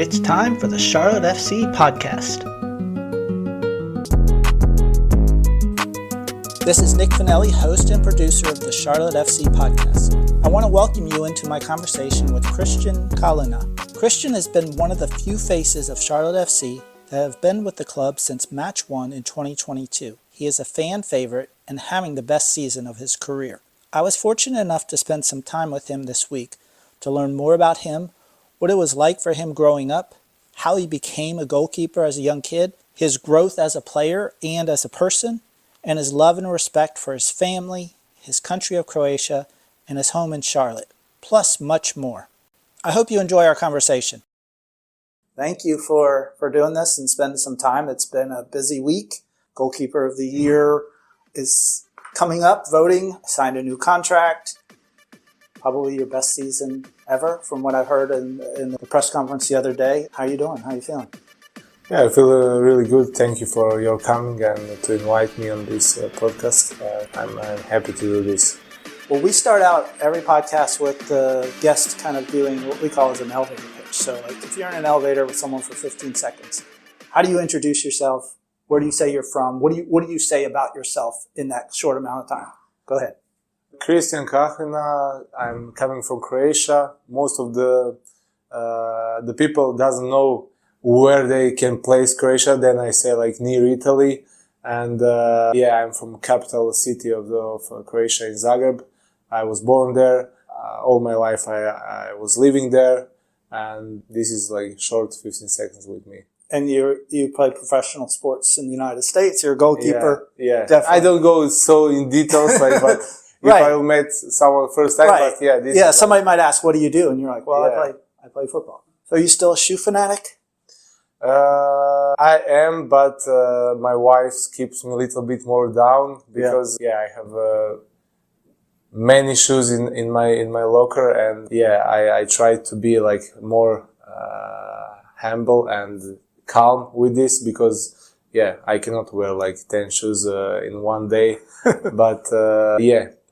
It's time for the Charlotte FC podcast. This is Nick Finelli, host and producer of the Charlotte FC podcast. I want to welcome you into my conversation with Kristijan Kahlina. Kristijan has been one of the few faces of Charlotte FC that have been with the club since match 1 in 2022. He is a fan favorite and having the best season of his career. I was fortunate enough to spend some time with him this week to learn more about him, what it was like for him growing up, how he became a goalkeeper as a young kid, his growth as a player and as a person, and his love and respect for his family, his country of Croatia, and his home in Charlotte, plus much more. I hope you enjoy our conversation. Thank you for doing this and spending some time. It's been a busy week. Goalkeeper of the Year is coming up, voting, signed a new contract. Probably your best season ever from what I've heard in the press conference the other day. How are you doing? How are you feeling? Yeah, I feel really good. Thank you for your coming and to invite me on this podcast. I'm happy to do this. Well, we start out every podcast with the guest kind of doing what we call as an elevator pitch. So like if you're in an elevator with someone for 15 seconds, how do you introduce yourself? Where do you say you're from? What do you say about yourself in that short amount of time? Go ahead. Kristijan Kahlina. I'm coming from Croatia. Most of the people doesn't know where they can place Croatia. Then I say like near Italy. And I'm from capital city of Croatia in Zagreb. I was born there. All my life I was living there. And this is like short 15 seconds with me. And you play professional sports in the United States. You're a goalkeeper. Yeah. Definitely. I don't go so in details, like, but right. If I met someone first time, right. But yeah, this somebody might ask, "What do you do?" And you're like, "Well, I play football." So, are you still a shoe fanatic? I am, but my wife keeps me a little bit more down because I have many shoes in my locker, and I try to be like more humble and calm with this because I cannot wear like 10 shoes in one day. But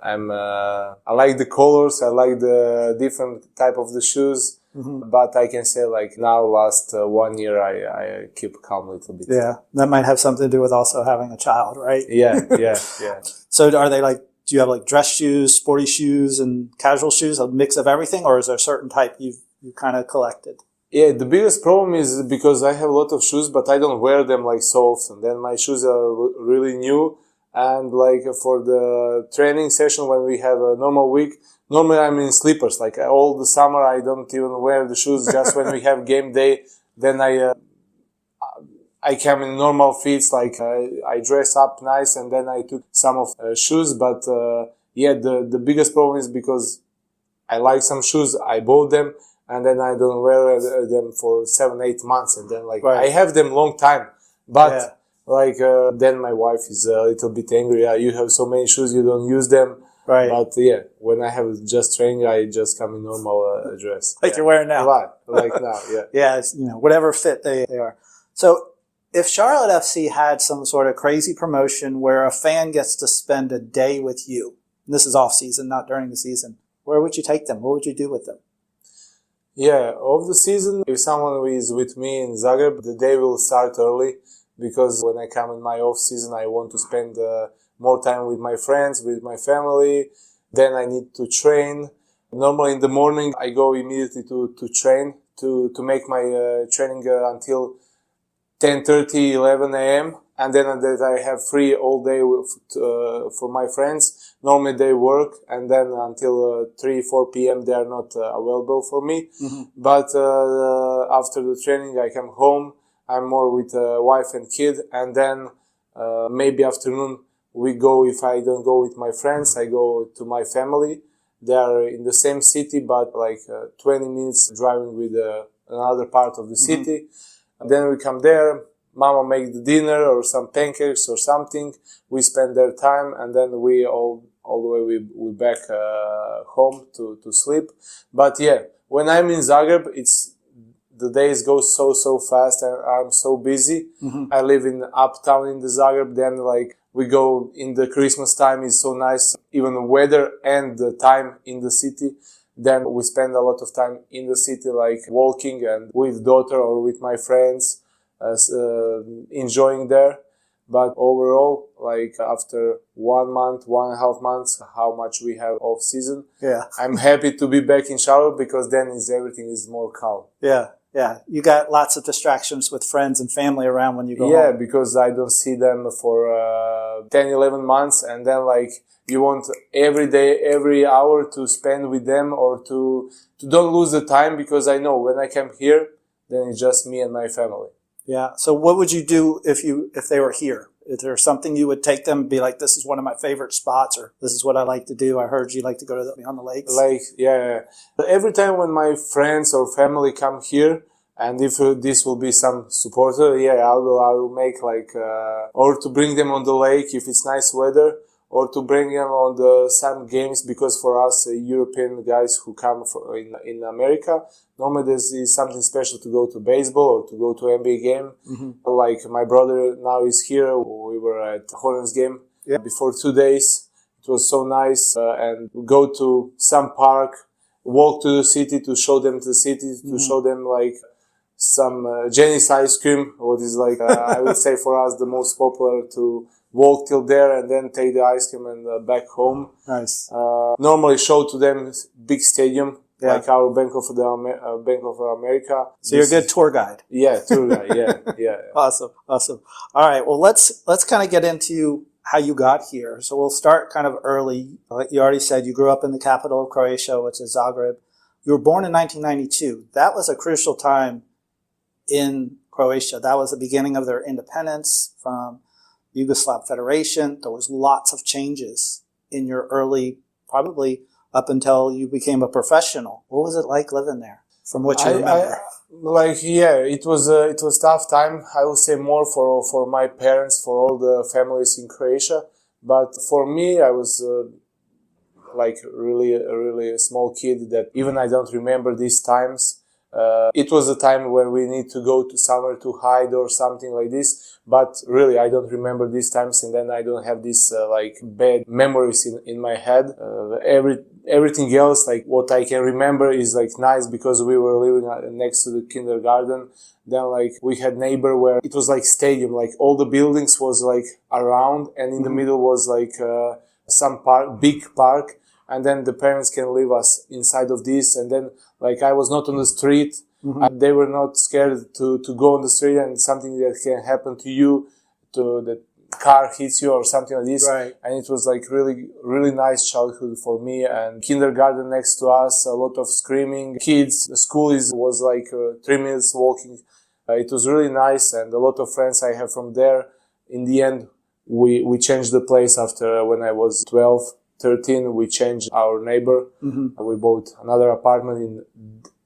I like the colors, I like the different type of the shoes. Mm-hmm. But I can say like now last 1 year I keep calm a little bit. Yeah, that might have something to do with also having a child, right? Yeah. So are they like, do you have like dress shoes, sporty shoes, and casual shoes, a mix of everything, or is there a certain type you kind of collected? Yeah, the biggest problem is because I have a lot of shoes, but I don't wear them like so often. Then my shoes are really new. And like for the training session, when we have a normal week, normally I'm in slippers. Like all the summer, I don't even wear the shoes. Just when we have game day, then I come in normal fits. Like I dress up nice, and then I took some of shoes. But the biggest problem is because I like some shoes, I bought them, and then I don't wear them for 7-8 months, and then like I have them long time, but. Then my wife is a little bit angry. You have so many shoes, you don't use them. Right. But when I have just training, I just come in normal dress. Like you're wearing now. Like now, yeah. Yeah, it's, whatever fit they are. So if Charlotte FC had some sort of crazy promotion where a fan gets to spend a day with you, and this is off season, not during the season, where would you take them? What would you do with them? Yeah, off the season, if someone is with me in Zagreb, the day will start early. Because when I come in my off-season, I want to spend more time with my friends, with my family. Then I need to train. Normally in the morning, I go immediately to train, to make my training until 10:30, 11 a.m. And then I have free all day for my friends. Normally they work, and then until 3, 4 p.m. they are not available for me. Mm-hmm. But after the training, I come home. I'm more with wife and kid, and then maybe afternoon we go. If I don't go with my friends, I go to my family. They are in the same city, but like 20 minutes driving with another part of the city. And then we come there. Mama make the dinner or some pancakes or something. We spend their time, and then we all the way we back home to sleep. But when I'm in Zagreb, the days go so fast, and I'm so busy. Mm-hmm. I live in uptown in the Zagreb. Then like we go in the Christmas time is so nice, even the weather and the time in the city. Then we spend a lot of time in the city, like walking and with daughter or with my friends, enjoying there. But overall, like after 1 month, 1.5 months, how much we have off season, I'm happy to be back in Charlotte because then everything is more calm. Yeah. You got lots of distractions with friends and family around when you go home. Yeah, because I don't see them for 10, 11 months. And then like you want every day, every hour to spend with them or to don't lose the time, because I know when I come here, then it's just me and my family. Yeah. So what would you do if they were here? Is there something you would take them and be like, this is one of my favorite spots, or this is what I like to do? I heard you like to go on the lakes. Like, yeah. Every time when my friends or family come here, and if this will be some supporter, I will make like, or to bring them on the lake if it's nice weather, or to bring them on some games, because for us European guys who come in America, normally there's something special to go to baseball or to go to NBA game. Mm-hmm. Like my brother now is here. We were at Hornets game before 2 days. It was so nice, and go to some park, walk to the city to show them the city, to show them like some Jenny's ice cream, what is like I would say for us the most popular, to walk till there and then take the ice cream and back home. Nice. Normally show to them big stadium, like our Bank of America. So you're a good tour guide. Yeah, tour guide. Yeah. Awesome. All right. Well, let's kind of get into how you got here. So we'll start kind of early. Like you already said, you grew up in the capital of Croatia, which is Zagreb. You were born in 1992. That was a crucial time in Croatia. That was the beginning of their independence from Yugoslav Federation. There was lots of changes in your early, probably up until you became a professional. What was it like living there, from what you remember? It was tough time. I would say more for my parents, for all the families in Croatia. But for me, I was like really a small kid that even I don't remember these times. It was a time when we need to go to somewhere to hide or something like this, but really I don't remember these times, and then I don't have these like bad memories in my head. Everything else, like what I can remember, is like nice, because we were living next to the kindergarten. Then like we had neighbor where it was like stadium, like all the buildings was like around, and in the middle was like some big park. And then the parents can leave us inside of this. And then, like, I was not on the street. And they were not scared to go on the street and something that can happen to you, to the car hits you or something like this. Right. And it was like really nice childhood for me. And kindergarten next to us, a lot of screaming kids. The school was like 3 minutes walking. It was really nice, and a lot of friends I have from there. In the end, we changed the place after when I was 12. 13, we changed our neighbor. We bought another apartment in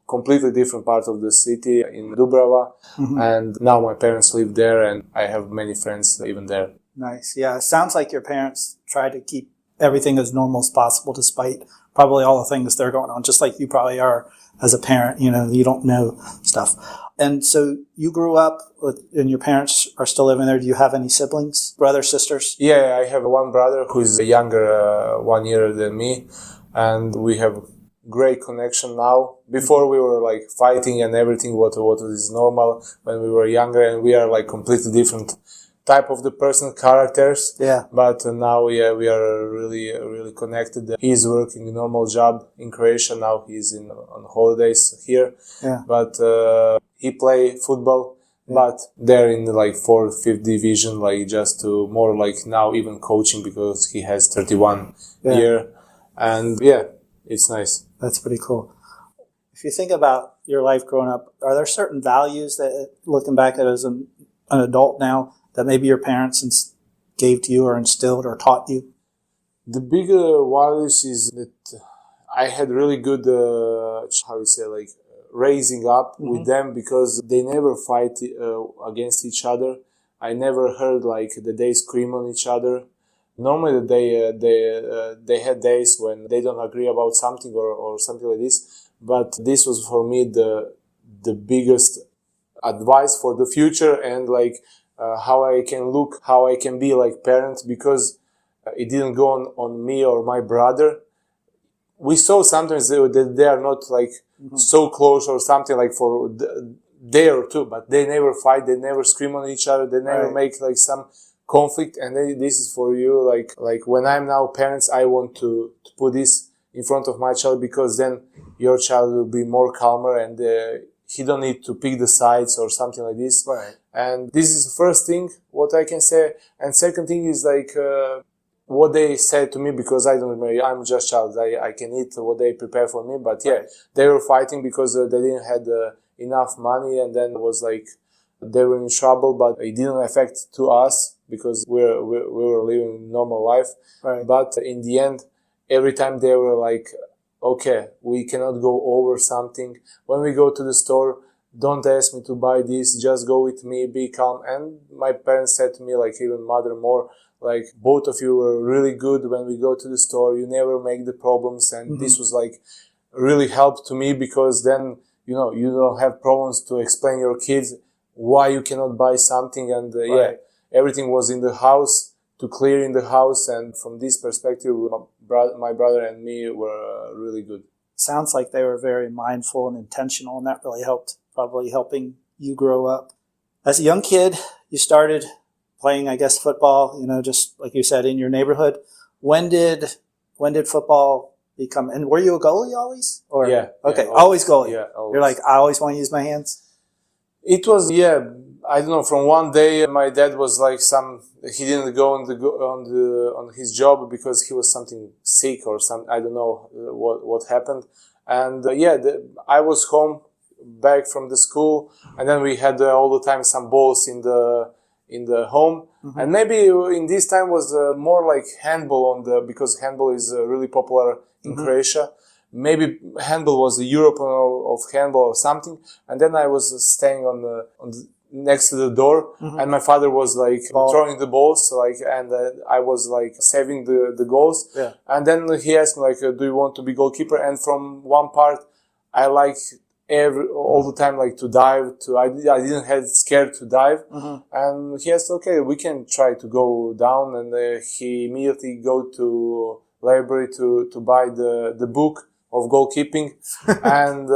completely different part of the city in Dubrava. And now my parents live there, and I have many friends even there. Nice. Yeah. It sounds like your parents tried to keep everything as normal as possible, despite probably all the things that are going on, just like you probably are as a parent. You know, you don't know stuff. And so you grew up and your parents are still living there. Do you have any siblings, brothers, sisters? Yeah, I have one brother who is younger 1 year than me, and we have great connection now. Before we were like fighting and everything, what is normal when we were younger, and we are like completely different type of the person, characters. Yeah. But now, we are really connected. He's working a normal job in Croatia. Now he's on holidays here. Yeah. But he play football, but they're in the like 4th, 5th division, like just to more like now even coaching, because he has 31 year. And it's nice. That's pretty cool. If you think about your life growing up, are there certain values that, looking back at it as an adult now, that maybe your parents gave to you or instilled or taught you? The bigger values is that I had really good, raising up with them, because they never fight against each other. I never heard like that they scream on each other. Normally they had days when they don't agree about something or something like this. But this was for me the biggest advice for the future, and like how I can be like parent, because it didn't go on me or my brother. we saw sometimes that they are not like so close or something like for day or two, but they never fight, they never scream on each other, they never make like some conflict. And this is for you, like when I'm now parents, I want to put this in front of my child, because then your child will be more calmer and he don't need to pick the sides or something like this. Right. And this is the first thing what I can say. And second thing is like what they said to me, because I don't remember, I'm just child, I can eat what they prepare for me. But yeah, they were fighting because they didn't have enough money, and then it was like they were in trouble, but it didn't affect to us because we were living normal life. Right. But in the end, every time they were like, okay, we cannot go over something. When we go to the store, don't ask me to buy this, just go with me, be calm. And my parents said to me, like even mother more, like both of you were really good when we go to the store. You never make the problems. And this was like really helped to me, because then, you know, you don't have problems to explain your kids why you cannot buy something. And yeah, everything was in the house, to clear in the house. And from this perspective, my brother and me were really good. Sounds like they were very mindful and intentional, and that really helped, probably helping you grow up. As a young kid, you started playing, I guess, football, you know, just like you said, in your neighborhood. When did football become, and were you a goalie always? Or yeah. Okay, always goalie. Yeah, always. You're like, I always want to use my hands? It was, yeah, I don't know, from one day my dad was like he didn't go on his job because he was something sick or some, I don't know what happened. And I was home back from the school, and then we had all the time some balls in the home. And maybe in this time was more like handball because handball is really popular in Croatia. Maybe handball was the Europe of handball or something. And then I was staying next to the door, and my father was like throwing the balls, and I was like saving the goals. Yeah. And then he asked me like, do you want to be goalkeeper? And from one part, I like all the time like to dive. I didn't have scared to dive. And he asked, okay, we can try to go down. And he immediately go to library to buy the book of goalkeeping. And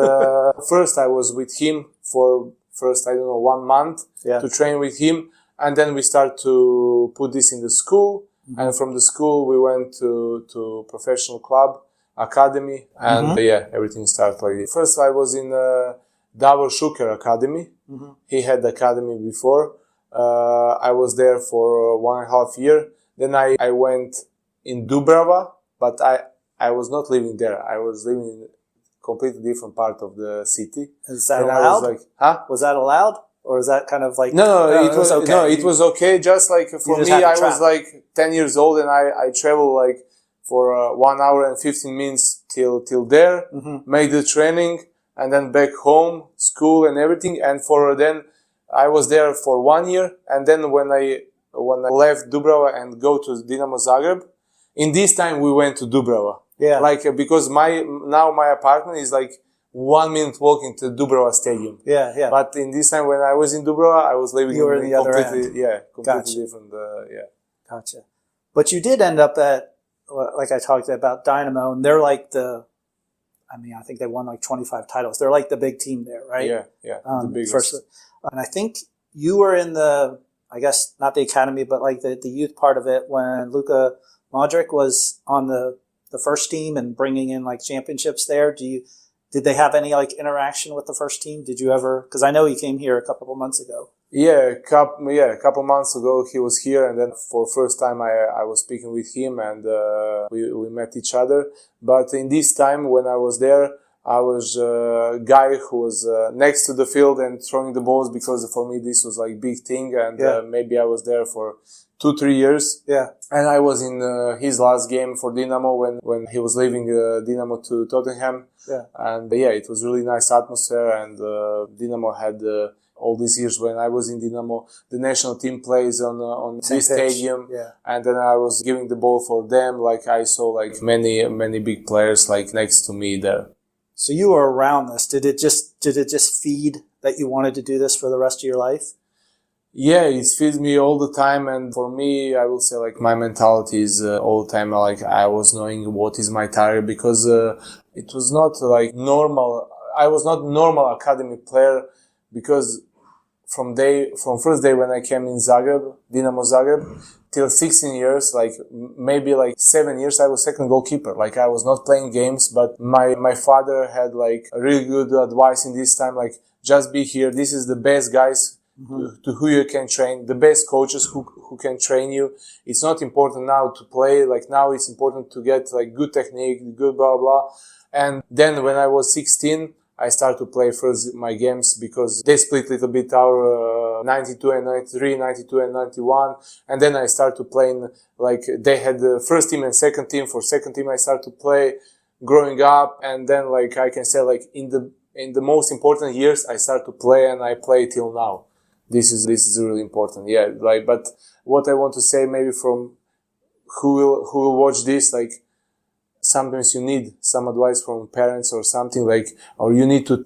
first I was with him for I don't know, 1 month to train with him. And then we start to put this in the school. And from the school we went to professional club, academy. And everything started like this. First I was in Davor Šuker Academy. He had the academy before. I was there for 1.5 years. Then I went in Dubrava, but I was not living there. I was living in a completely different part of the city. Is that allowed? I was like, Was that allowed? Or is that kind of like... No, it was okay. No, it was okay. Just like for me, I was like 10 years old, and I traveled like for 1 hour and 15 minutes till there, made the training, and then back home, school and everything. And then I was there for 1 year. And then when I left Dubrava and go to Dynamo Zagreb, in this time we went to Dubrava. Yeah. Like, because my apartment is like 1 minute walking to Dubrava Stadium. Yeah, yeah. But in this time when I was in Dubrava, I was living in the other end. Yeah, completely different. Gotcha. But you did end up at, like I talked about, Dynamo, and they're like I think they won like 25 titles. They're like the big team there, right? Yeah, the biggest. And I think you were in I guess not the academy, but like the youth part of it when Luka Modric was on the first team and bringing in like championships there. Did they have any like interaction with the first team? Did you ever? Because I know he came here a couple of months ago. Yeah, a couple months ago he was here, and then for first time I was speaking with him, and we met each other. But in this time when I was there, I was a guy who was next to the field and throwing the balls, because for me this was like big thing, and maybe I was there for 2-3 years. Yeah. And I was in his last game for Dynamo when he was leaving Dynamo to Tottenham. Yeah. And it was really nice atmosphere, and Dynamo had all these years when I was in Dynamo, the national team plays on this stadium. Yeah. And then I was giving the ball for them. Like I saw like many big players like next to me there. So you were around this. Did it just feed that you wanted to do this for the rest of your life? Yeah, it feeds me all the time, and for me, I will say like my mentality is all the time like I was knowing what is my target, because it was not like normal. I was not normal academy player, because from first day when I came in Zagreb, Dynamo Zagreb, till 16 years, like maybe like 7 years, I was second goalkeeper. Like I was not playing games, but my father had like a really good advice in this time, like just be here. This is the best guys to who you can train, the best coaches who can train you. It's not important now to play, like now it's important to get like good technique, good blah blah. And then when I was 16, I started to play first my games, because they split a little bit our 92 and 93, 92 and 91. And then I started to play in, like they had the first team and second team. For second team, I started to play growing up. And then like I can say like in the most important years, I started to play, and I play till now. This is really important. Yeah. Like, but what I want to say maybe from who will watch this, like, sometimes you need some advice from parents or something, like, or you need to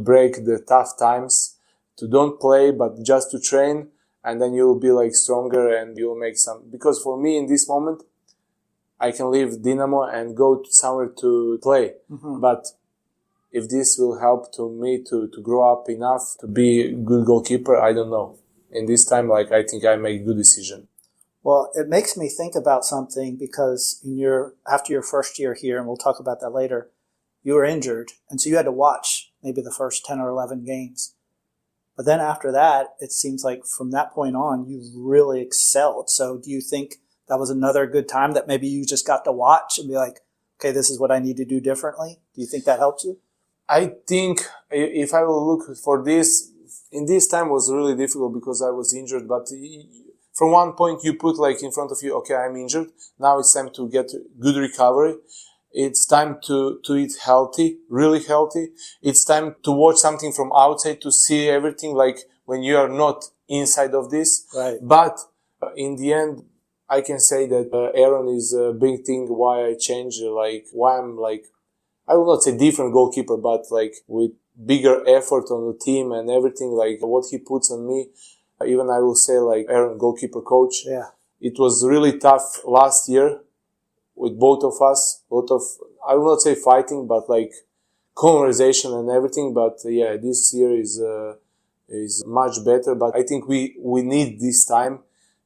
break the tough times, to don't play, but just to train, and then you'll be like stronger and you'll make some, because for me in this moment, I can leave Dynamo and go somewhere to play. But if this will help to me to grow up enough to be a good goalkeeper, I don't know. In this time, like, I think I make a good decision. Well, it makes me think about something, because after your first year here, and we'll talk about that later, you were injured. And so you had to watch maybe the first 10 or 11 games. But then after that, it seems like from that point on, you really excelled. So do you think that was another good time that maybe you just got to watch and be like, okay, this is what I need to do differently? Do you think that helps you? I think if I will look for this, in this time was really difficult because I was injured, but from one point you put like in front of you, okay, I'm injured. Now it's time to get good recovery. It's time to eat healthy, really healthy. It's time to watch something from outside to see everything, like when you are not inside of this. Right. But in the end, I can say that Aron is a big thing why I changed, like why I'm like, I will not say different goalkeeper, but like with bigger effort on the team and everything, like what he puts on me. Even I will say like Aron, goalkeeper coach. Yeah. It was really tough last year with both of us. A lot of, I will not say fighting, but like conversation and everything. But yeah, this year is much better. But I think we need this time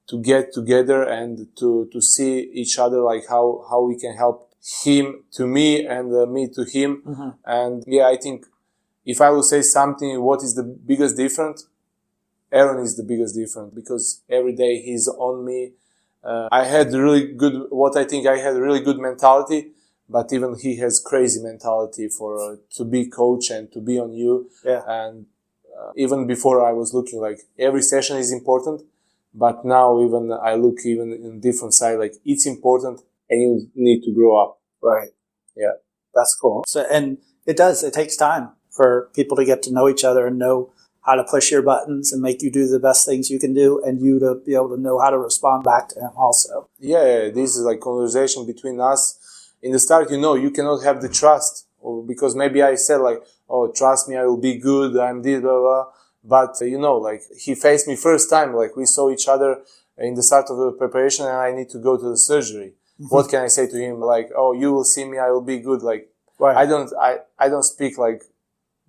to get together and to see each other, like how we can help him to me and me to him. Mm-hmm. And yeah, I think if I will say something, what is the biggest difference? Aron is the biggest difference, because every day he's on me. I had really good, what I think I had really good mentality, but even he has crazy mentality for to be coach and to be on you. Yeah. And even before I was looking like every session is important, but now even I look even in different side, like it's important and you need to grow up. Right. Yeah. That's cool. So, and it takes time for people to get to know each other and know how to push your buttons and make you do the best things you can do, and you to be able to know how to respond back to him also. Yeah, this is like conversation between us. In the start, you cannot have the trust, or because maybe I said like, oh, trust me, I will be good, I'm this, blah, blah. But, like he faced me first time, like we saw each other in the start of the preparation and I need to go to the surgery. Mm-hmm. What can I say to him? Like, oh, you will see me, I will be good. Like, right. I don't speak like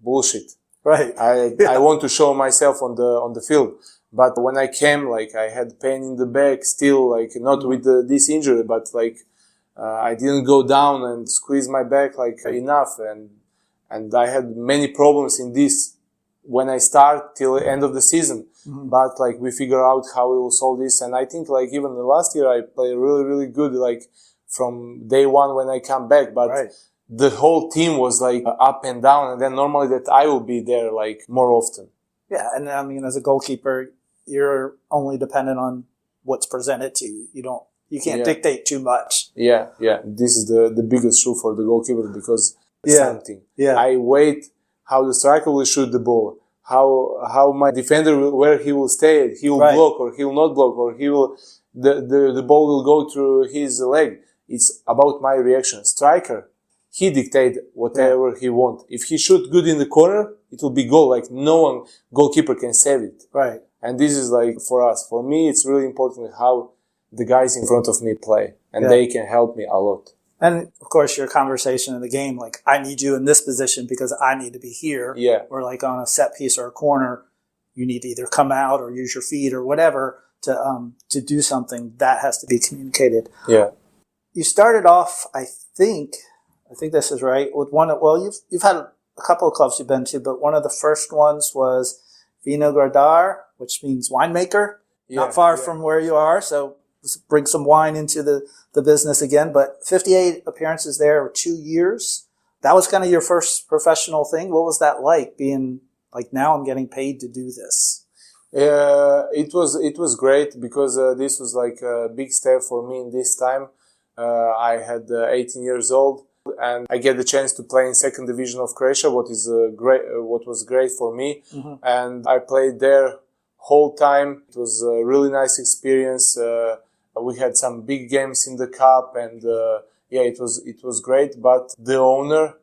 bullshit. Right. I want to show myself on the field. But when I came, like I had pain in the back still, like not with this injury, but like, I didn't go down and squeeze my back like enough. And I had many problems in this when I start till the end of the season. Mm-hmm. But like we figure out how we will solve this. And I think like even the last year I played really, really good, like from day one when I come back. But right. The whole team was like up and down, and then normally that I will be there like more often. Yeah, and I mean, as a goalkeeper, you're only dependent on what's presented to you. You can't dictate too much. Yeah. This is the biggest issue for the goalkeeper, because something. Yeah. I wait how the striker will shoot the ball, how my defender where he will stay, he will block or he will not block, or he will the ball will go through his leg. It's about my reaction. Striker, he dictate whatever he wants. If he shoot good in the corner, it will be goal. Like no one goalkeeper can save it. Right. And this is like for us. For me, it's really important how the guys in front of me play, and they can help me a lot. And of course, your conversation in the game, like, I need you in this position because I need to be here. Yeah. Or like on a set piece or a corner, you need to either come out or use your feet or whatever to do something. That has to be communicated. Yeah. You started off, I think this is right, with one of, well, you've had a couple of clubs you've been to, but one of the first ones was Vinogradar, which means winemaker, not far from where you are. So bring some wine into the business again. But 58 appearances there over 2 years. That was kind of your first professional thing. What was that like, being like, now I'm getting paid to do this? It was great because this was like a big step for me in this time. I had 18 years old, and I get the chance to play in second division of Croatia, what was great for me. Mm-hmm. And I played there whole time. It was a really nice experience. We had some big games in the cup, and it was great. But the owner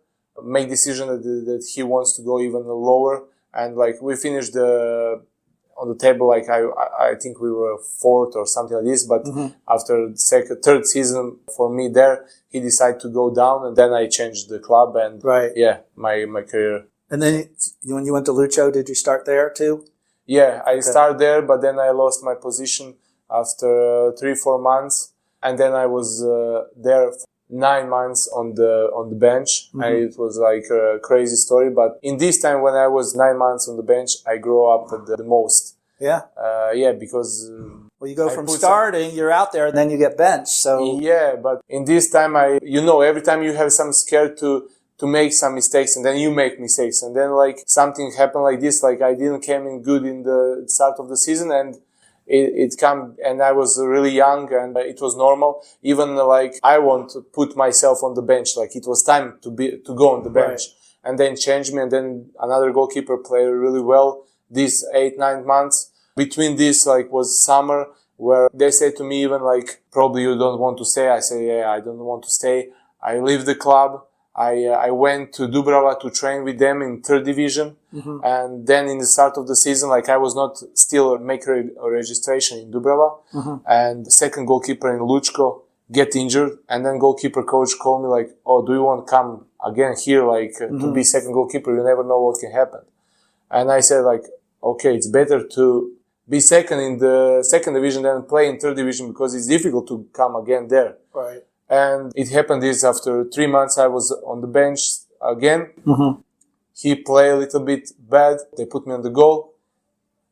made decision that he wants to go even lower, and like we finished on the table, like I think we were fourth or something like this. But after the third season for me there, he decided to go down, and then I changed the club and my career. And then when you went to Lučko, did you start there too? Yeah, I started there, but then I lost my position after 3-4 months, and then I was there 9 months on the bench. Mm-hmm. And it was like a crazy story. But in this time when I was 9 months on the bench, I grew up the most. Yeah. Because well, you go from starting, you're out there, and then you get benched. So yeah, but in this time, every time you have some scare to make some mistakes, and then you make mistakes, and then like something happened like this, like I didn't came in good in the start of the season, and it come, and I was really young, and it was normal. Even like I want to put myself on the bench, like it was time to go on the bench, and then change me, and then another goalkeeper played really well. These 8-9 months between this, like, was summer where they say to me even like, probably you don't want to stay. I say, yeah, I don't want to stay. I leave the club. I went to Dubrava to train with them in third division. Mm-hmm. And then in the start of the season, like I was not still making a registration in Dubrava. Mm-hmm. And the second goalkeeper in Lučko get injured. And then goalkeeper coach called me like, oh, do you want to come again here, like to be second goalkeeper? You never know what can happen. And I said like, okay, it's better to be second in the second division than play in third division because it's difficult to come again there. Right. And it happened this after 3 months I was on the bench again. Mm-hmm. He played a little bit bad. They put me on the goal.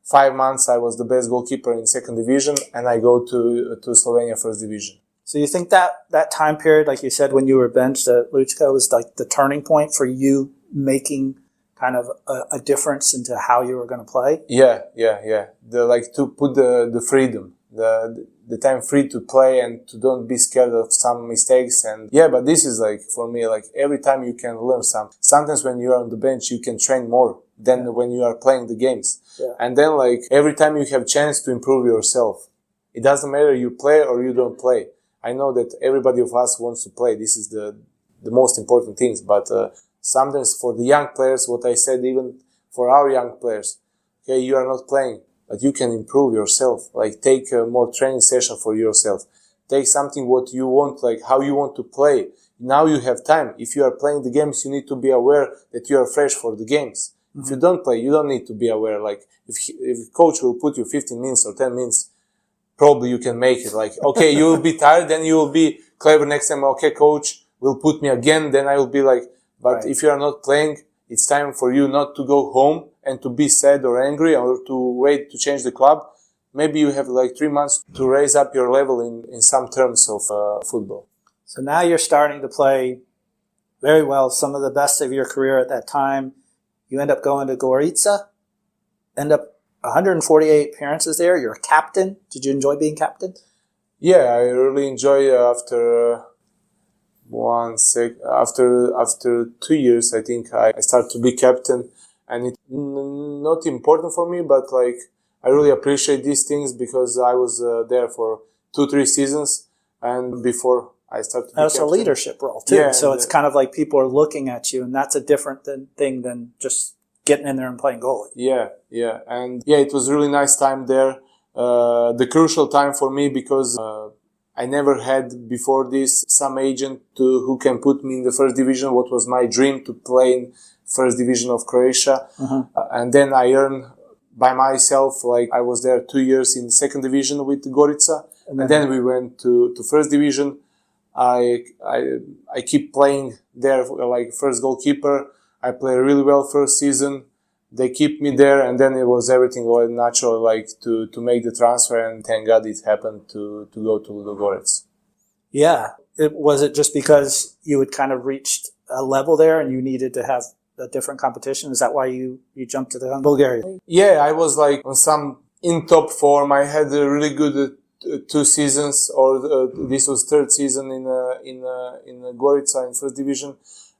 5 months I was the best goalkeeper in second division, and I go to Slovenia first division. So you think that time period, like you said, when you were benched at Lučko, was like the turning point for you making kind of a difference into how you were going to play? Yeah. To put the freedom, the time free to play and to don't be scared of some mistakes. And but this is like, for me, like every time you can learn some. Sometimes when you are on the bench, you can train more than when you are playing the games. Yeah. And then like every time you have chance to improve yourself. It doesn't matter you play or you don't play. I know that everybody of us wants to play. This is the most important things. But sometimes for the young players, what I said, even for our young players, okay, you are not playing, but you can improve yourself. Like take a more training session for yourself. Take something what you want, like how you want to play. Now you have time. If you are playing the games, you need to be aware that you are fresh for the games. Mm-hmm. If you don't play, you don't need to be aware. Like if coach will put you 15 minutes or 10 minutes, probably you can make it. Like, okay, you will be tired, then you will be clever next time. Okay, coach will put me again. Then I will be like, but if you are not playing, it's time for you not to go home and to be sad or angry or to wait to change the club. Maybe you have like 3 months to raise up your level in some terms of football. So now you're starting to play very well, some of the best of your career at that time. You end up going to Gorica, end up 148 appearances there. You're a captain. Did you enjoy being captain? Yeah, I really enjoy after 2 years, I think I started to be captain, and it's not important for me, but like I really appreciate these things because I was there for 2-3 seasons, and before I started to be captain. That's a leadership role too. Yeah, so it's kind of like people are looking at you, and that's a different thing than just getting in there and playing goalie. Yeah. And yeah, it was a really nice time there. The crucial time for me because I never had before this some agent who can put me in the first division. What was my dream to play in first division of Croatia. And then I earned by myself, like I was there 2 years in second division with Gorica. And then we went to first division. I keep playing there like first goalkeeper. I play really well first season. They keep me there, and then it was everything was natural, like to make the transfer, and thank God it happened to go to Ludogorets. Yeah. Was it just because you had kind of reached a level there and you needed to have a different competition? Is that why you jumped to the Bulgaria? Yeah, I was like on some in top form. I had a really good 2 seasons, or this was third season in Gorica in first division.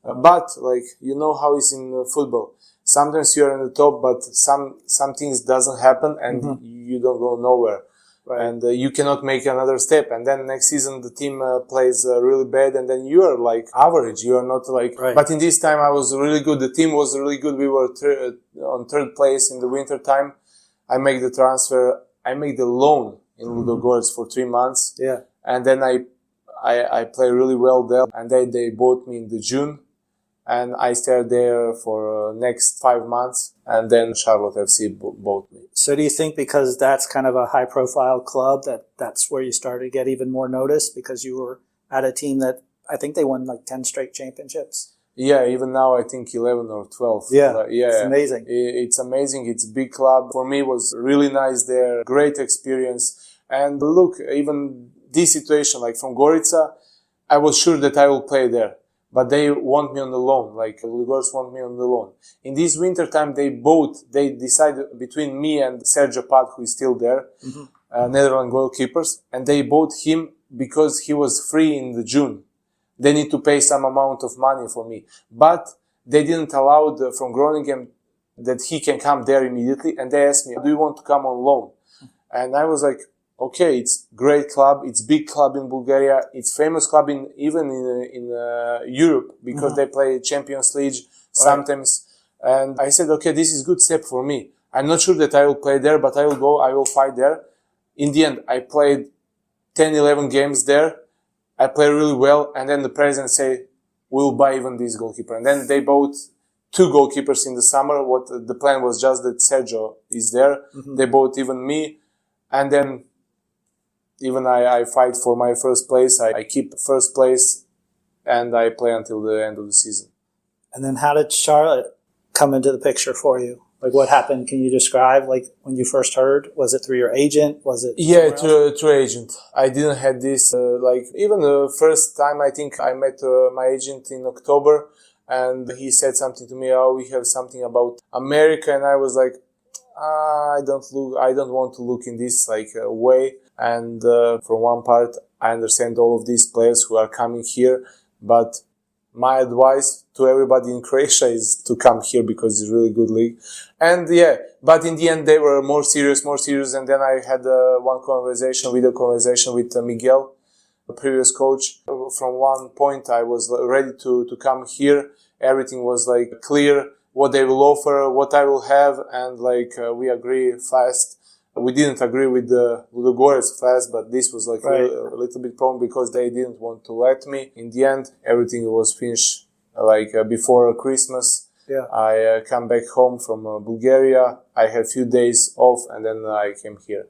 But like you know how it's in football. Sometimes you're in the top, but some things doesn't happen, and you don't go nowhere. Right. And you cannot make another step. And then next season the team plays really bad, and then you are like average. You are not like. Right. But in this time I was really good. The team was really good. We were on third place in the winter time. I make the transfer. I make the loan in Ludogorets for 3 months. Yeah. And then I play really well there. And they bought me in the June. And I stayed there for next 5 months, and then Charlotte FC bought me. So do you think because that's kind of a high-profile club that's where you started to get even more notice because you were at a team that I think they won like 10 straight championships? Yeah, even now I think 11 or 12. Yeah, it's amazing. It's amazing. It's a big club. For me, it was really nice there. Great experience. And look, even this situation, like from Gorica, I was sure that I will play there. But they want me on the loan, like Ludogorets want me on the loan. In this winter time, they decided between me and Sergio Pat, who is still there, Netherlands goalkeepers, and they bought him because he was free in the June. They need to pay some amount of money for me. But they didn't allow from Groningen that he can come there immediately, and they asked me, do you want to come on loan? And I was like, okay, it's great club. It's big club in Bulgaria. It's famous club even in Europe because they play Champions League sometimes. Right. And I said, okay, this is good step for me. I'm not sure that I will play there, but I will go. I will fight there. In the end, I played 10, 11 games there. I played really well. And then the president said, we'll buy even this goalkeeper. And then they bought 2 goalkeepers in the summer. What the plan was just that Sergio is there. They bought even me. And then even I fight for my first place. I keep first place, and I play until the end of the season. And then how did Charlotte come into the picture for you? Like what happened? Can you describe like when you first heard? Was it through your agent? Was it? Yeah, through agent. I didn't have this, like even the first time I think I met my agent in October, and he said something to me, oh, we have something about America, and I was like, I don't want to look in this like way. And from one part, I understand all of these players who are coming here, but my advice to everybody in Croatia is to come here because it's a really good league. And yeah, but in the end, they were more serious. And then I had video conversation with Miguel, the previous coach. From one point, I was ready to come here. Everything was like clear, what they will offer, what I will have, and like we agree fast. We didn't agree with the Ludogorets fast, but this was like a little bit problem because they didn't want to let me. In the end, everything was finished like before Christmas. Yeah. I come back home from Bulgaria. I had a few days off, and then I came here.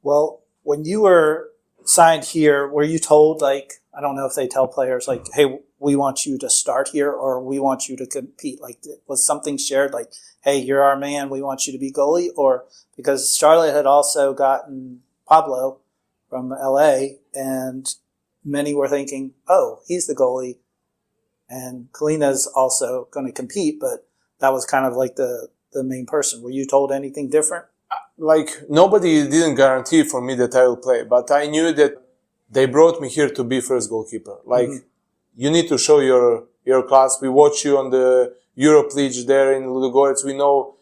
Well, when you were signed here, were you told, like, I don't know if they tell players, like, hey, we want you to start here or we want you to compete? Like, was something shared, like, hey, you're our man, we want you to be goalie? Or because Charlotte had also gotten Pablo from LA, and many were thinking, oh, he's the goalie, and Kahlina's also going to compete, but that was kind of like the main person. Were you told anything different? Like, nobody didn't guarantee for me that I will play, but I knew that they brought me here to be first goalkeeper. Like, you need to show your class. We watch you on the Europe League there in Ludogorets. We know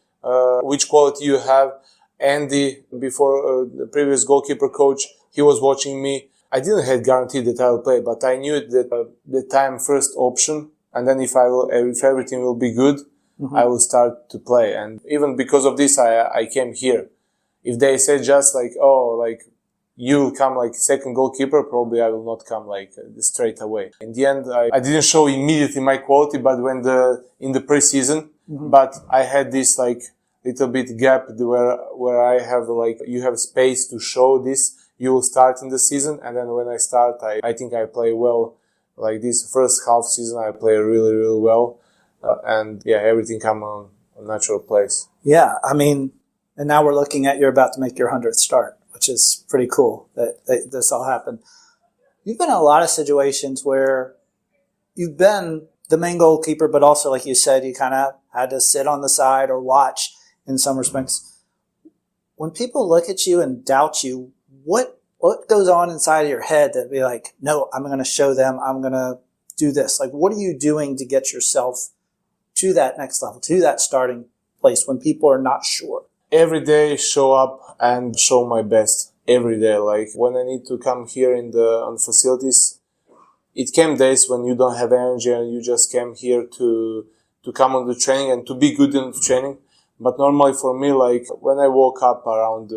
which quality you have. Andy, before the previous goalkeeper coach, he was watching me. I didn't have guarantee that I will play, but I knew that the time first option, and then if everything will be good, I will start to play. And even because of this, I came here. If they said just like, oh, like, you'll come like second goalkeeper, probably I will not come like straight away. In the end, I didn't show immediately my quality, but in the preseason, but I had this like little bit gap where I have like, you have space to show this. You will start in the season. And then when I start, I think I play well. Like this first half season, I play really, really well. And yeah, everything come on a natural place. Yeah. I mean, and now we're looking at, you're about to make your 100th start, which is pretty cool that this all happened. You've been in a lot of situations where you've been the main goalkeeper, but also, like you said, you kind of had to sit on the side or watch in some respects. When people look at you and doubt you, what goes on inside of your head that be like, no, I'm going to show them, I'm going to do this? Like, what are you doing to get yourself to that next level, to that starting place when people are not sure? Every day show up and show my best. Every day. Like when I need to come here on facilities, it came days when you don't have energy and you just came here to come on the training and to be good in the training. But normally for me, like when I woke up around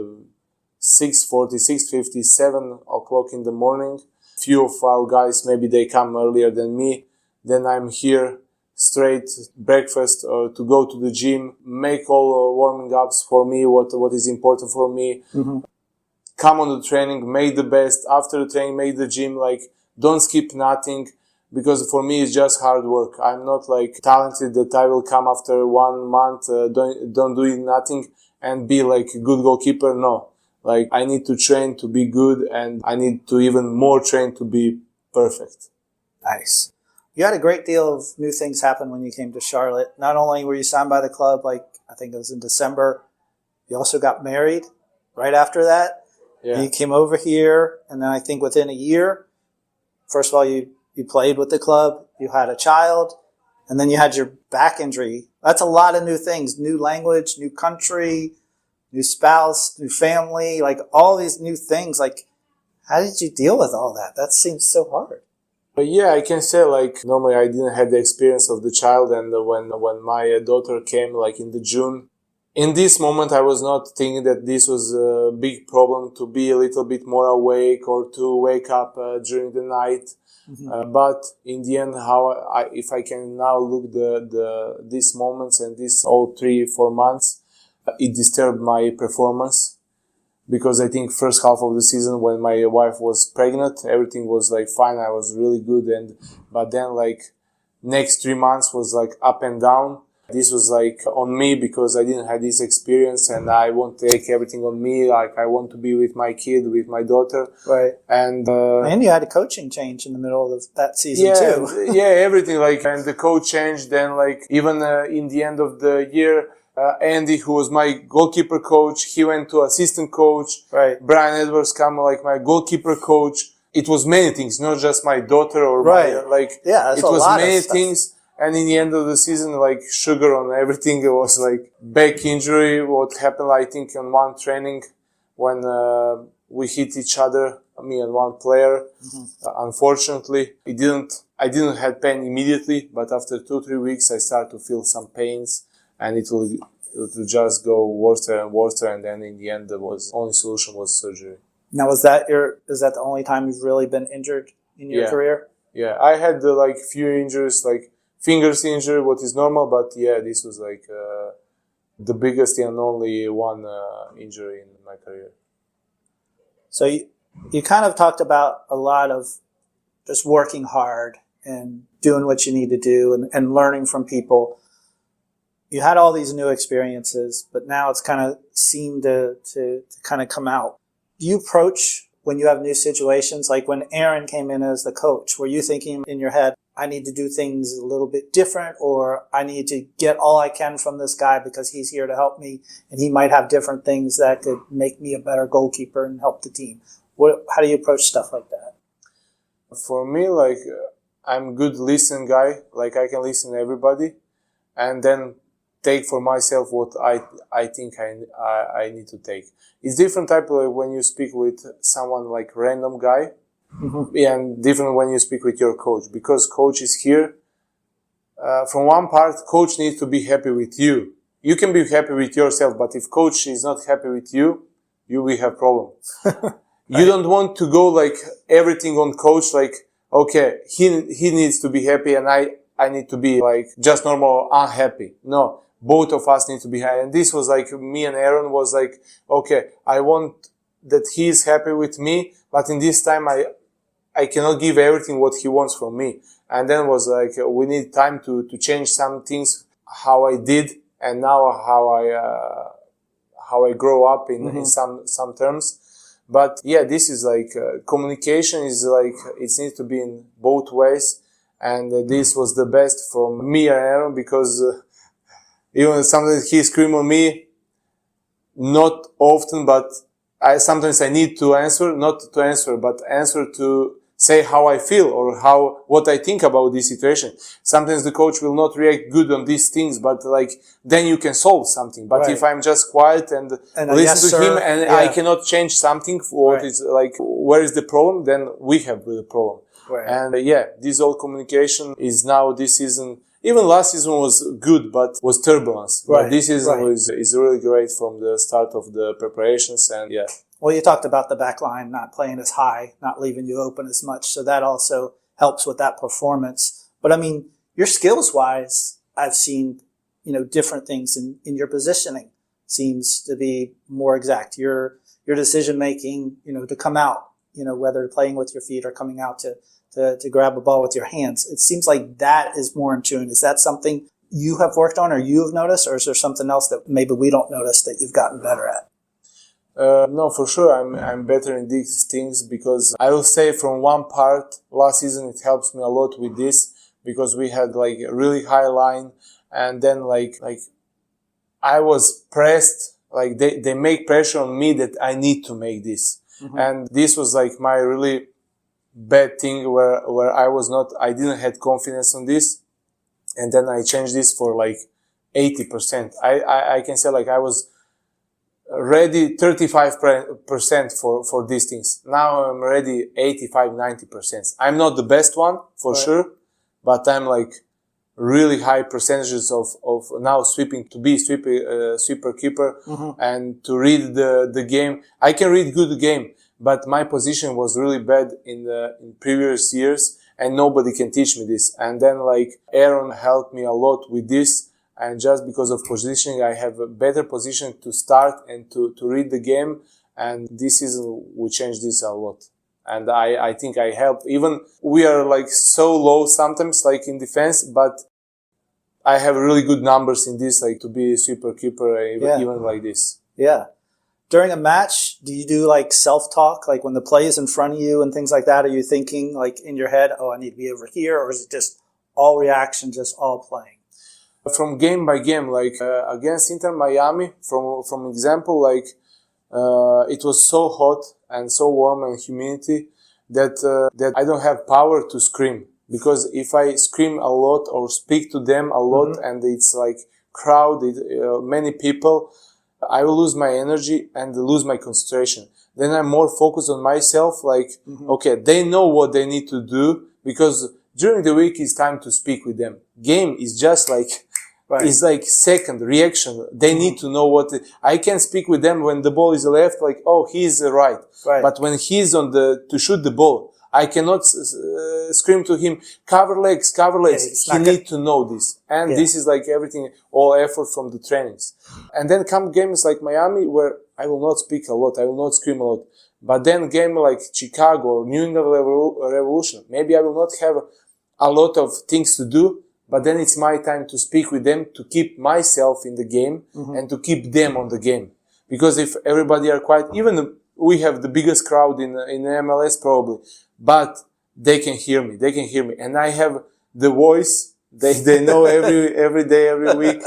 6:40, 6:50, 7 o'clock in the morning, few of our guys, maybe they come earlier than me, then I'm here straight breakfast or to go to the gym, make all warming ups for me, what is important for me. Come on the training, make the best. After the training, make the gym, like don't skip nothing, because for me it's just hard work. I'm not like talented that I will come after 1 month, don't do nothing and be like a good goalkeeper. No, like I need to train to be good, and I need to even more train to be perfect. Nice. You had a great deal of new things happen when you came to Charlotte. Not only were you signed by the club, like I think it was in December, you also got married right after that. Yeah. You came over here, and then I think within a year, first of all, you played with the club, you had a child, and then you had your back injury. That's a lot of new things, new language, new country, new spouse, new family, like all these new things. Like, how did you deal with all that? That seems so hard. But yeah, I can say like normally I didn't have the experience of the child, and when my daughter came like in the June, in this moment I was not thinking that this was a big problem to be a little bit more awake or to wake up during the night. But in the end, if I can now look these moments and these all 3-4 months, it disturbed my performance. Because I think first half of the season when my wife was pregnant, everything was like fine. I was really good. But then like next 3 months was like up and down. This was like on me because I didn't have this experience, and I want to take everything on me. Like I want to be with my kid, with my daughter. Right. And you had a coaching change in the middle of that season too. Yeah, everything like, and the coach changed. Then like even in the end of the year, Andy, who was my goalkeeper coach, he went to assistant coach. Right. Brian Edwards come like my goalkeeper coach. It was many things, not just my daughter or it was many things. And in the end of the season, like sugar on everything. It was like back injury. What happened, I think, on one training when we hit each other, me and one player. Unfortunately, I didn't have pain immediately, but after 2-3 weeks, I started to feel some pains. And it will just go worse and worse, and then in the end, the only solution was surgery. Now, is that the only time you've really been injured in your career? Yeah, I had like few injuries, like fingers injury, what is normal, but yeah, this was like the biggest and only one injury in my career. So you kind of talked about a lot of just working hard and doing what you need to do and learning from people. You had all these new experiences, but now it's kind of seemed to kind of come out. Do you approach when you have new situations, like when Aron came in as the coach, were you thinking in your head, I need to do things a little bit different, or I need to get all I can from this guy because he's here to help me and he might have different things that could make me a better goalkeeper and help the team? How do you approach stuff like that? For me, like I'm a good listening guy. Like I can listen to everybody and then take for myself what I think I need to take. It's different type of when you speak with someone like random guy, and different when you speak with your coach, because coach is here from one part, coach needs to be happy with you. You can be happy with yourself, but if coach is not happy with you, you will have problem. You don't want to go like everything on coach, like, okay, he needs to be happy and I need to be like just normal unhappy. No, both of us need to be happy. And this was like me and Aron was like, okay, I want that he's happy with me, but in this time I cannot give everything what he wants from me. And then was like, we need time to change some things, how I did, and now how I grow up in some terms. But yeah, this is like, communication is like, it needs to be in both ways. And this was the best from me and Aron, because even sometimes he scream on me, not often, but sometimes I need to answer, not to answer, but answer to say how I feel or what I think about this situation. Sometimes the coach will not react good on these things, but like, then you can solve something. But if I'm just quiet and listen to him and I cannot change something for what is like, where is the problem? Then we have the problem. And this whole communication is now this season. Even last season was good, but was turbulence. But this season is really great from the start of the preparations and Well, you talked about the back line not playing as high, not leaving you open as much. So that also helps with that performance. But I mean, your skills wise, I've seen, different things in your positioning seems to be more exact. Your decision making, to come out, whether playing with your feet or coming out to grab a ball with your hands. It seems like that is more in tune. Is that something you have worked on or you have noticed, or is there something else that maybe we don't notice that you've gotten better at? No, for sure. I'm better in these things, because I will say from one part last season, it helps me a lot with this, because we had like a really high line, and then like I was pressed, like they make pressure on me that I need to make this. And this was like my really bad thing where I didn't have confidence on this. And then I changed this for like 80%. I can say like I was ready 35% for these things. Now I'm ready 85-90%. I'm not the best one for sure, but I'm like really high percentages of now sweeping, to be sweeper keeper and to read the game. I can read good game, but my position was really bad in previous years, and nobody can teach me this. And then like Aron helped me a lot with this. And just because of positioning, I have a better position to start and to read the game. And this season, we changed this a lot. And I think I help. Even we are like so low sometimes, like in defense, but I have really good numbers in this, like to be a sweeper keeper, even like this. Yeah. During a match, do you do like self-talk? Like when the play is in front of you and things like that, are you thinking like in your head, oh, I need to be over here? Or is it just all reaction, just all playing? From game by game, like against Inter Miami, from example, like it was so hot and so warm and humidity that I don't have power to scream, because if I scream a lot or speak to them a lot and it's like crowded, many people, I will lose my energy and lose my concentration. Then I'm more focused on myself, like okay, they know what they need to do, because during the week it's time to speak with them. Game is just like it's like second reaction. They need to know I can speak with them when the ball is left, like, oh, he's right. But when he's to shoot the ball, I cannot scream to him, cover legs. He needs to know this. And this is like everything, all effort from the trainings. And then come games like Miami, where I will not speak a lot. I will not scream a lot. But then game like Chicago or New England Revolution, maybe I will not have a lot of things to do, but then it's my time to speak with them, to keep myself in the game and to keep them on the game. Because if everybody are quiet, even we have the biggest crowd in MLS probably, but they can hear me. And I have the voice. They know every day, every week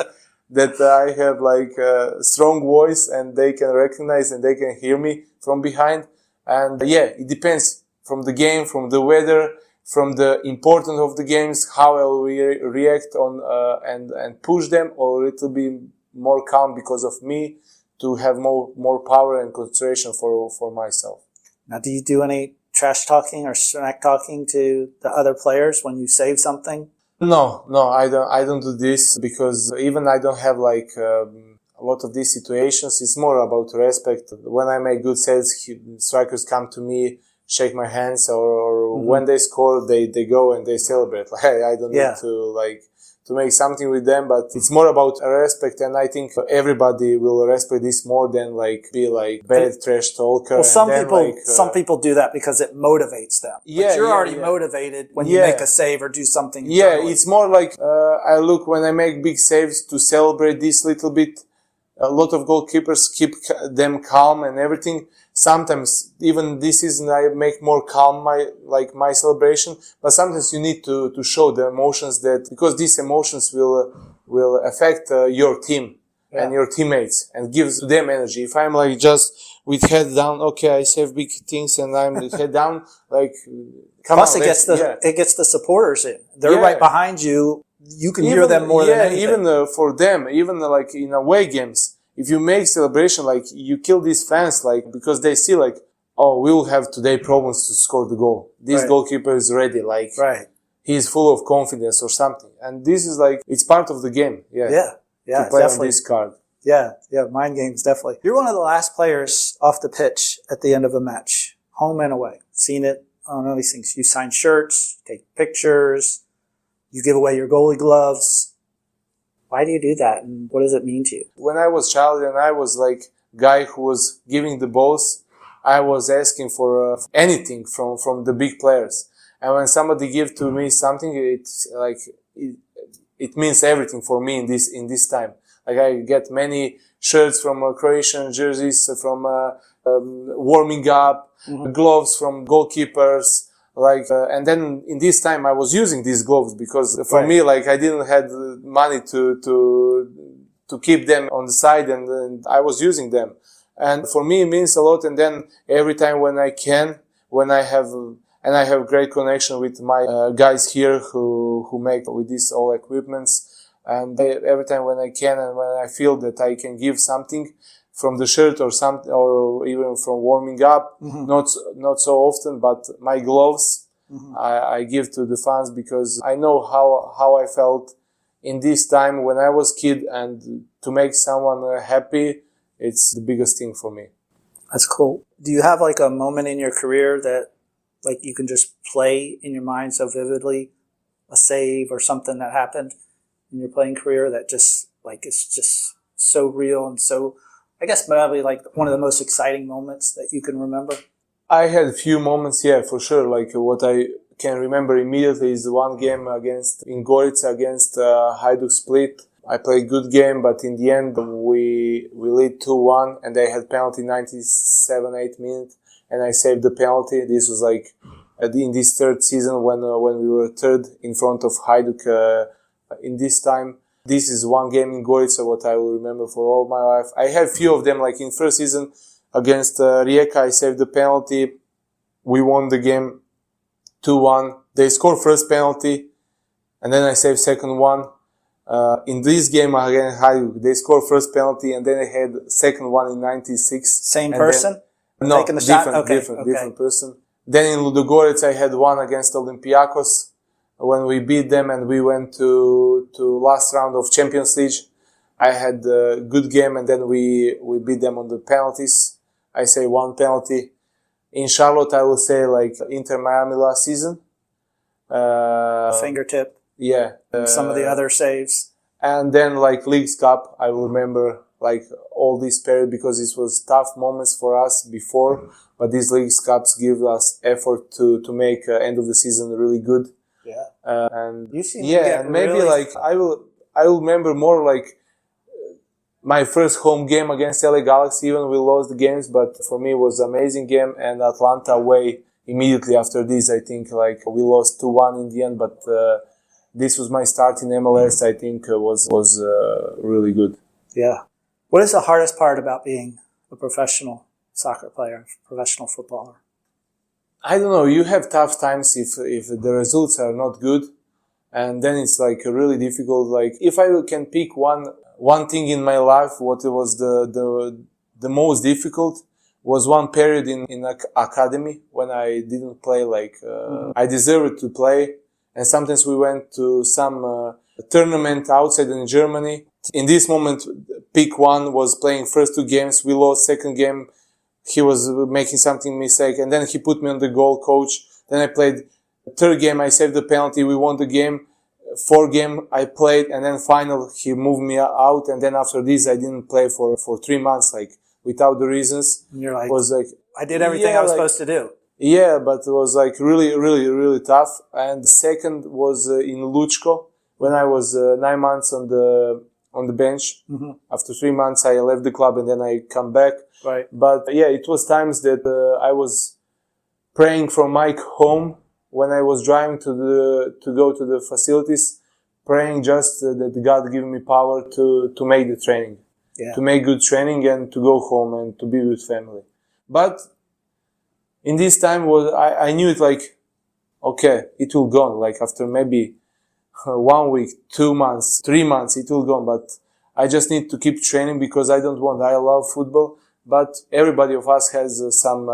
that I have like a strong voice, and they can recognize and they can hear me from behind. And it depends from the game, from the weather, from the importance of the games, how I will react on and push them, or it will be more calm because of me to have more power and concentration for myself. Now, do you do any trash talking or smack talking to the other players when you save something? No, I don't do this because even I don't have like a lot of these situations. It's more about respect. When I make good saves, strikers come to me, shake my hands, or when they score, they go and they celebrate. Like, I don't need to make something with them, but it's more about respect, and I think everybody will respect this more than like be like bad trash talker. Well, some people do that because it motivates them. Yeah, but you're already motivated when you make a save or do something. Yeah, it's more like I look when I make big saves to celebrate this little bit. A lot of goalkeepers keep them calm and everything. Sometimes, even this season, I make more calm my celebration. But sometimes you need to show the emotions because these emotions will affect your team and your teammates and gives them energy. If I'm like just with head down, okay, I save big things and I'm with head down, like come Plus on. It gets the supporters in. They're right behind you. You can hear them more than anything. Even for them, even like in away games, if you make celebration, like you kill these fans, like because they see like, oh, we will have today problems to score the goal. This goalkeeper is ready, like he's full of confidence or something. And this is like it's part of the game. Yeah, to play definitely. On this card. Yeah, mind games definitely. You're one of the last players off the pitch at the end of a match, home and away. Seen it on all these things. You sign shirts, take pictures. You give away your goalie gloves. Why do you do that, and what does it mean to you? When I was child and I was like guy who was giving the balls, I was asking for anything from the big players. And when somebody gives to me something, it's like it means everything for me in this time. Like I get many shirts from Croatian jerseys, from warming up, gloves from goalkeepers. And then in this time I was using these gloves because for me, like I didn't have money to keep them on the side and I was using them. And for me it means a lot. And then every time when I have great connection with my guys here who make with these all equipments. And every time when I can and when I feel that I can give something from the shirt or something, or even from warming up, not so often, but my gloves, I give to the fans because I know how I felt in this time when I was kid, and to make someone happy, it's the biggest thing for me. That's cool. Do you have like a moment in your career that like you can just play in your mind so vividly, a save or something that happened in your playing career that just like it's just so real and so, I guess probably like one of the most exciting moments that you can remember? I had a few moments, yeah, for sure. Like what I can remember immediately is one game in Gorica against Hajduk Split. I played good game, but in the end we lead 2-1 and they had penalty 97-8 minutes and I saved the penalty. This was like in this third season when we were third in front of Hajduk in this time. This is one game in Gorica what I will remember for all my life. I have few of them, like in first season against Rijeka, I saved the penalty. We won the game 2-1. They scored first penalty and then I saved second one. In this game against Hajduk, they scored first penalty and then they had second one in 96. Same person? No, taking the shot? different person. Then in Ludogorets, I had one against Olympiacos when we beat them and we went to last round of Champions League. I had a good game and then we beat them on the penalties. I say one penalty. In Charlotte, I will say like Inter Miami last season. Fingertip. Yeah. Some of the other saves. And then like Leagues Cup, I will remember like all this period because it was tough moments for us before, but these Leagues Cups give us effort to make end of the season really good. Yeah. And you seem and maybe really like I will remember more like my first home game against LA Galaxy. Even we lost the games, but for me it was an amazing game. And Atlanta away immediately after this, I think like we lost 2-1 in the end, but this was my start in MLS. I think was really good. Yeah. What is the hardest part about being a professional soccer player, professional footballer? I don't know. You have tough times if the results are not good, and then it's like really difficult. Like if I can pick one thing in my life, what was the most difficult was one period in academy when I didn't play. Like I deserved to play, and sometimes we went to some tournament outside in Germany. In this moment, pick one was playing first 2 games. We lost second game. He was making something mistake, and then he put me on the goal coach. Then I played third game. I saved the penalty. We won the game. 4th game I played, and then final he moved me out. And then after this, I didn't play for 3 months, like without the reasons. And you're like, was like I did everything I was supposed to do. Yeah, but it was like really, really, really tough. And the second was in Lučko when I was 9 months on the bench. Mm-hmm. After 3 months, I left the club and then I come back. Right. But yeah, it was times that I was praying from my home when I was driving to go to the facilities, praying just that God give me power to make the training, to make good training and to go home and to be with family. But in this time I knew it like, okay, it will go on. Like after maybe 1 week, 2 months, 3 months, it will go on. But I just need to keep training because I love football. But everybody of us has some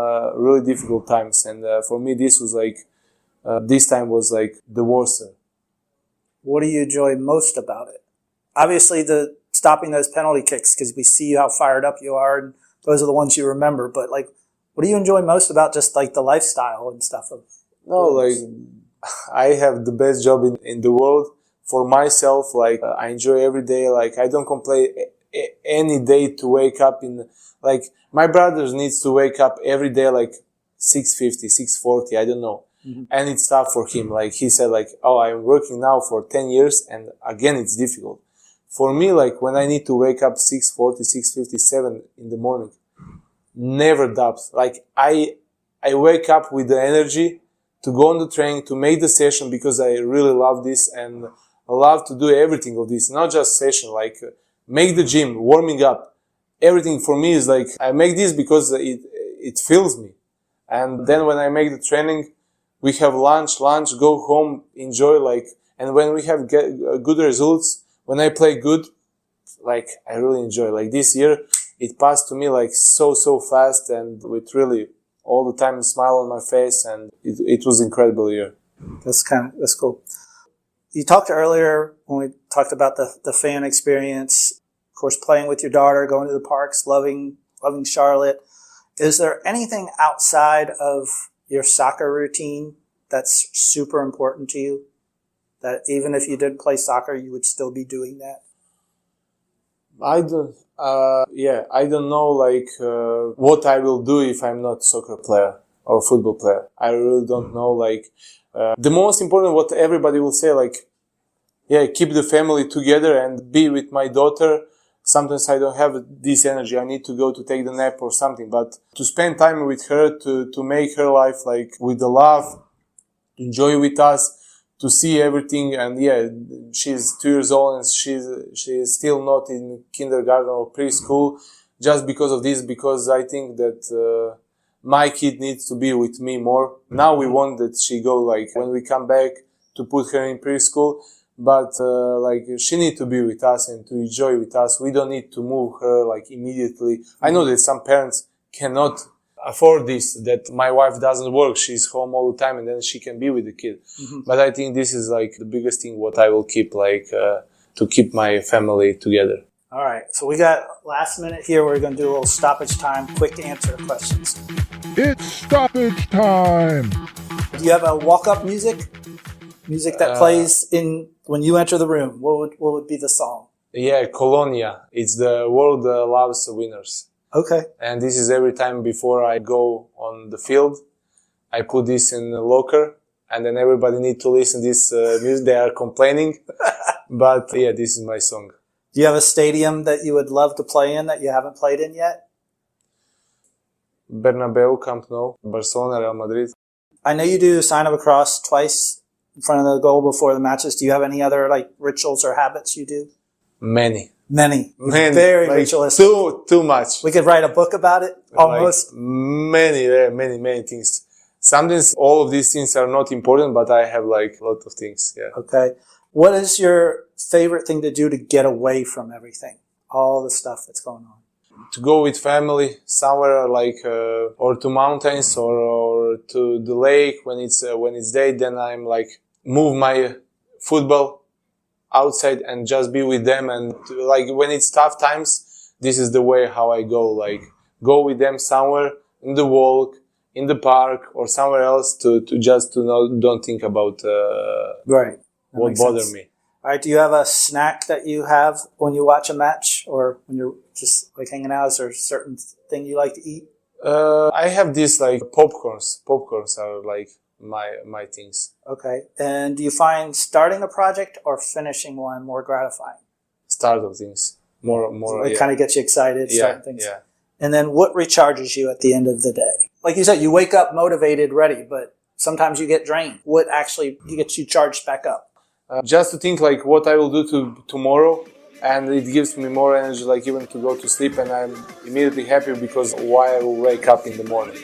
really difficult times. And for me, this was like, this time was like the worst. What do you enjoy most about it? Obviously, the stopping those penalty kicks, because we see how fired up you are, and those are the ones you remember. But like, what do you enjoy most about just like the lifestyle and stuff of? No, like I have the best job in the world for myself. Like I enjoy every day. Like I don't complain any day to wake up in. Like my brothers needs to wake up every day like 6:50, 6:40. I don't know. Mm-hmm. And it's tough for him. Like he said, like, oh, I'm working now for 10 years and again, it's difficult. For me, like when I need to wake up 6:40, 6:57 in the morning, never doubts. Like I wake up with the energy to go on the training, to make the session because I really love this and I love to do everything of this. Not just session, like make the gym, warming up. Everything for me is like, I make this because it fills me. And then when I make the training, we have lunch, go home, enjoy, like, and when we have good results, when I play good, like, I really enjoy. Like this year, it passed to me like so fast and with really all the time a smile on my face, and it was an incredible year. That's cool. You talked earlier when we talked about the fan experience, of course, playing with your daughter, going to the parks, loving Charlotte. Is there anything outside of your soccer routine that's super important to you? That even if you didn't play soccer, you would still be doing that? I don't know, like, what I will do if I'm not soccer player or football player. I really don't know, like, the most important, what everybody will say, like, yeah, keep the family together and be with my daughter. Sometimes I don't have this energy. I need to go to take the nap or something, but to spend time with her, to make her life, like, with the love, to enjoy with us, to see everything. And yeah, she's 2 years old and she's still not in kindergarten or preschool just because of this, because I think that my kid needs to be with me more. Now we want that she go, like, when we come back, to put her in preschool, but like, she need to be with us and to enjoy with us. We don't need to move her like immediately. I know that some parents cannot afford this, that my wife doesn't work, she's home all the time and then she can be with the kid. Mm-hmm. But I think this is like the biggest thing what I will keep, like, to keep my family together. All right, so we got last minute here. We're going to do a little stoppage time, quick answer questions. It's stoppage time. Do you have a walk-up music that plays in when you enter the room? What would be the song? Yeah, Colonia. It's the World Loves Winners. Okay. And this is every time before I go on the field. I put this in the locker, and then everybody need to listen to this music. They are complaining, but yeah, this is my song. Do you have a stadium that you would love to play in that you haven't played in yet? Bernabeu, Camp Nou, Barcelona, Real Madrid. I know you do sign of a cross twice in front of the goal before the matches. Do you have any other like rituals or habits you do? Many. Very like ritualistic. Too much. We could write a book about it, almost. Like many things. Sometimes all of these things are not important, but I have like a lot of things. Yeah. Okay. What is your favorite thing to do to get away from everything? All the stuff that's going on. To go with family somewhere, like, or to mountains or to the lake when it's day, then I'm like move my football outside and just be with them. And like when it's tough times, this is the way how I go. Like go with them somewhere in the walk, in the park, or somewhere else to don't think about right. what bothers me. All right. Do you have a snack that you have when you watch a match or when you're just like hanging out? Is there a certain thing you like to eat? I have this like popcorns. Popcorns are like my things. Okay. And do you find starting a project or finishing one more gratifying? Start of things. More. It kind of gets you excited, starting things. Yeah. And then what recharges you at the end of the day? Like you said, you wake up motivated, ready, but sometimes you get drained. What actually gets you charged back up? Just to think like what I will do tomorrow, and it gives me more energy, like even to go to sleep, and I'm immediately happy because why I will wake up in the morning.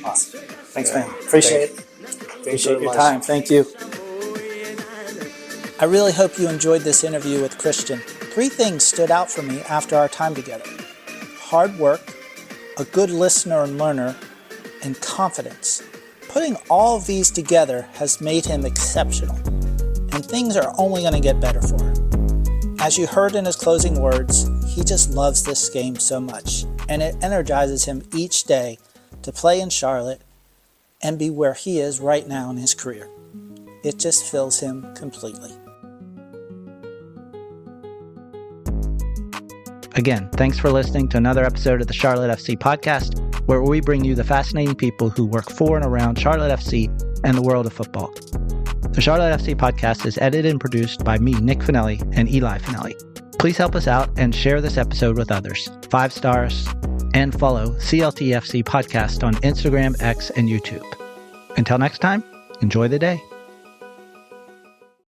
Awesome. Thanks, man. Appreciate it. Appreciate your time. Thank you. I really hope you enjoyed this interview with Kristijan. 3 things stood out for me after our time together: hard work, a good listener and learner, and confidence. Putting all of these together has made him exceptional, and things are only going to get better for him. As you heard in his closing words, he just loves this game so much, and it energizes him each day to play in Charlotte and be where he is right now in his career. It just fills him completely. Again, thanks for listening to another episode of the Charlotte FC podcast, where we bring you the fascinating people who work for and around Charlotte FC and the world of football. The Charlotte FC podcast is edited and produced by me, Nick Finelli, and Eli Finelli. Please help us out and share this episode with others. 5 stars, and follow CLTFC Podcast on Instagram, X, and YouTube. Until next time, enjoy the day.